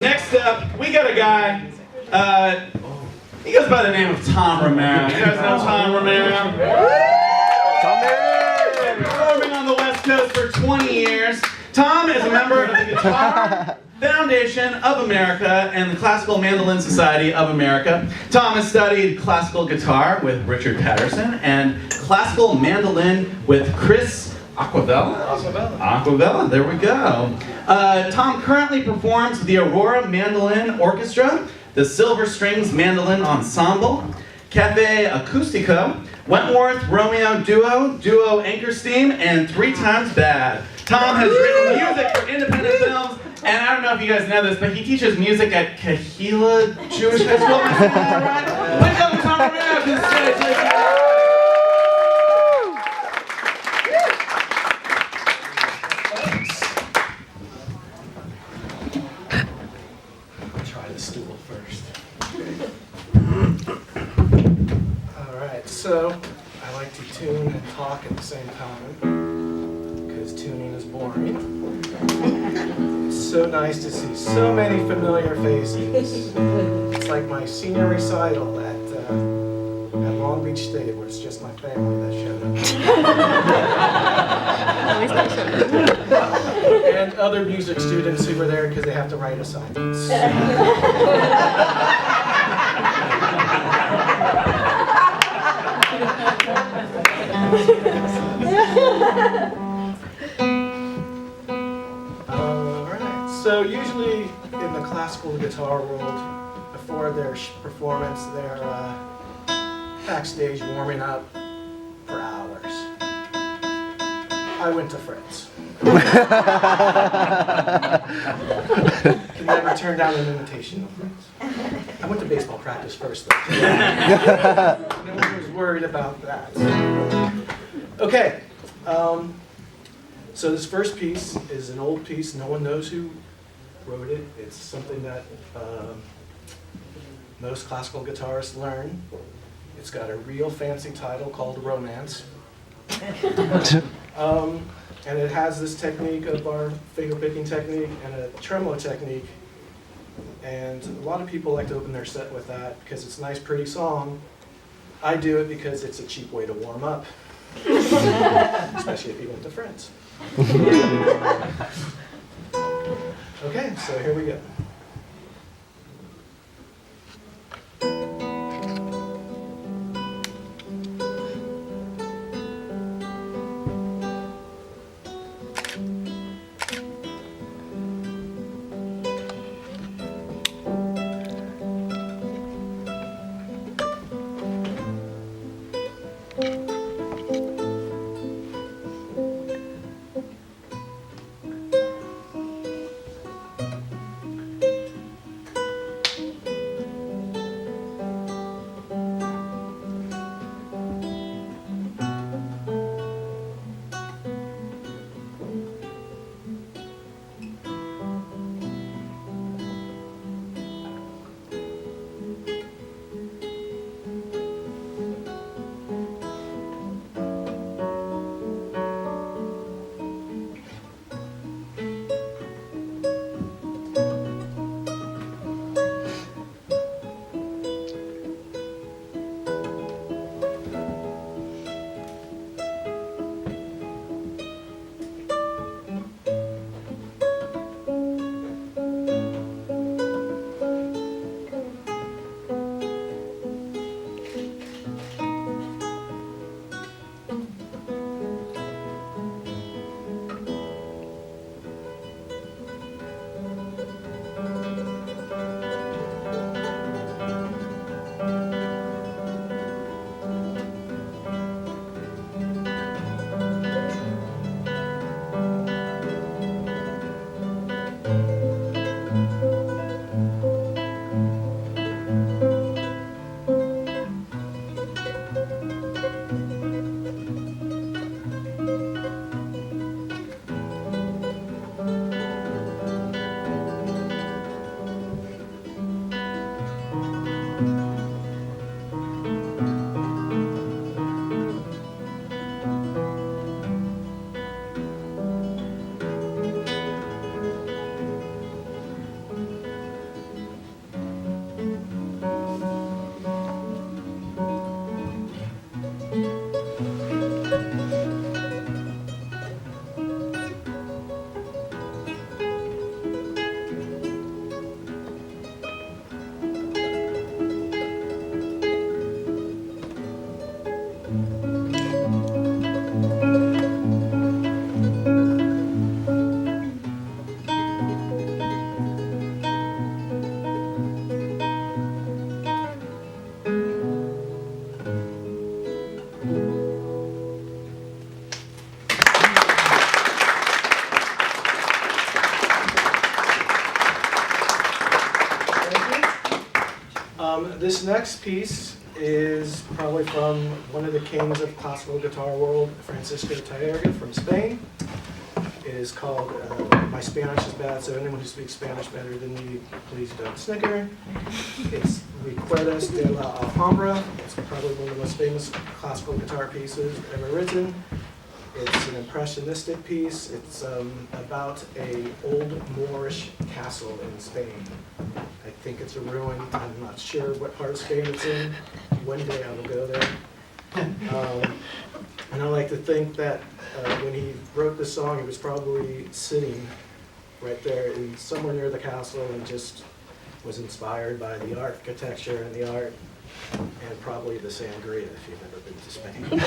Next up, we got a guy, he goes by the name of Tom Romero. You guys know Tom Romero? Tom Romero! Been performing on the West Coast for 20 years. Tom is a member of the Guitar Foundation of America and the Classical Mandolin Society of America. Tom has studied classical guitar with Richard Patterson and classical mandolin with Chris Aquavella, there we go. Tom currently performs with the Aurora Mandolin Orchestra, the Silver Strings Mandolin Ensemble, Cafe Acústico, Wentworth Romeo Duo Anchor Steam, and 3 Times Bad. Tom has written music for independent films, and I don't know if you guys know this, but he teaches music at Kehillah Jewish High School. Am I saying that right? Welcome, Tom Romero, to the stage, ladies and gentlemen. So, I like to tune and talk at the same time, because tuning is boring. It's so nice to see so many familiar faces. It's like my senior recital at Long Beach State, where it's just my family that showed up. And other music students who were there because they have to write assignments. Alright, so usually in the classical guitar world, before their performance, they're backstage warming up for hours. I went to Fritz. Could never turn down an invitation of Fritz. I went to baseball practice first, though. No one was worried about that. Okay, so this first piece is an old piece. No one knows who wrote it. It's something that most classical guitarists learn. It's got a real fancy title called Romance. And it has this technique of our finger picking technique and a tremolo technique. And a lot of people like to open their set with that because it's a nice, pretty song. I do it because it's a cheap way to warm up, especially if you went to Friends. Okay, so here we go. This next piece is probably from one of the kings of classical guitar world, Francisco Tierra from Spain. It is called, my Spanish is bad, so anyone who speaks Spanish better than me, please don't snicker. It's Recuerdos de la Alhambra. It's probably one of the most famous classical guitar pieces ever written. It's an impressionistic piece. It's about a old Moorish castle in Spain. I think it's a ruin. I'm not sure what part of Spain it's in. One day I will go there. And I like to think that when he wrote this song, he was probably sitting right there in somewhere near the castle and just was inspired by the architecture and the art, and probably the sangria if you've ever been to Spain.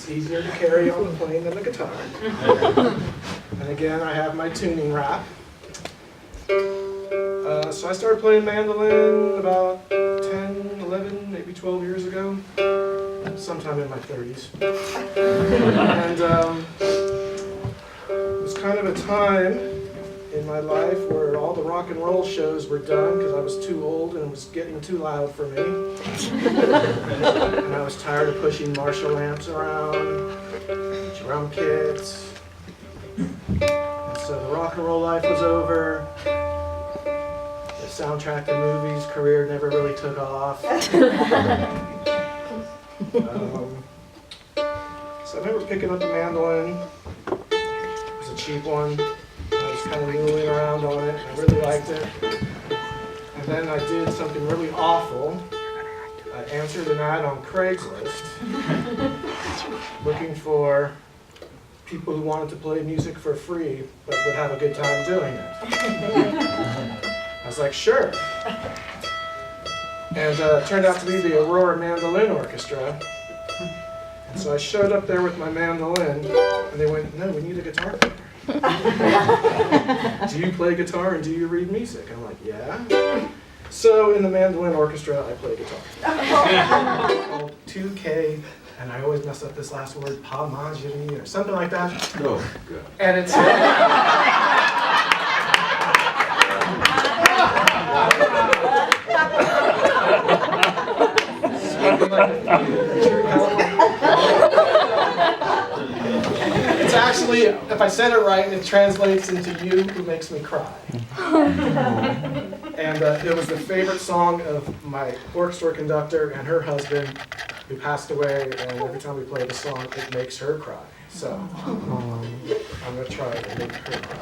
Easier to carry on the plane than the guitar. And again, I have my tuning rack. So I started playing mandolin about 10, 11, maybe 12 years ago, sometime in my 30s. And it was kind of a time in my life where all the rock and roll shows were done because I was too old and it was getting too loud for me. And I was tired of pushing Marshall amps around, drum kits. And so the rock and roll life was over. The soundtrack to movies career never really took off. So I remember picking up a mandolin. It was a cheap one. I was kind of noodling around on it. I really liked it. And then I did something really awful. I answered an ad on Craigslist looking for people who wanted to play music for free but would have a good time doing it. I was like, sure. And it turned out to be the Aurora Mandolin Orchestra. And so I showed up there with my mandolin, and they went, no, we need a guitar player. Do you play guitar and do you read music? I'm like, yeah. So in the mandolin orchestra, I play guitar. Called 2K, and I always mess up this last word, Pamajiri, or something like that. No, good. And it's... It's actually, if I said it right, it translates into "you who makes me cry." And it was the favorite song of my orchestra conductor and her husband, who passed away, and every time we play the song, it makes her cry. So I'm going to try to make her cry.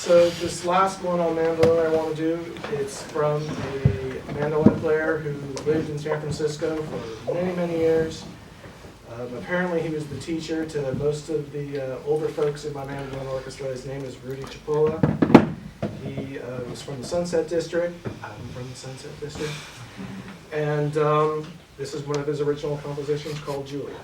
So this last one on mandolin I want to do, it's from a mandolin player who lived in San Francisco for many, many years. Apparently he was the teacher to most of the older folks in my mandolin orchestra. His name is Rudy Cipolla. He was from the Sunset District. I'm from the Sunset District. And this is one of his original compositions called Julia.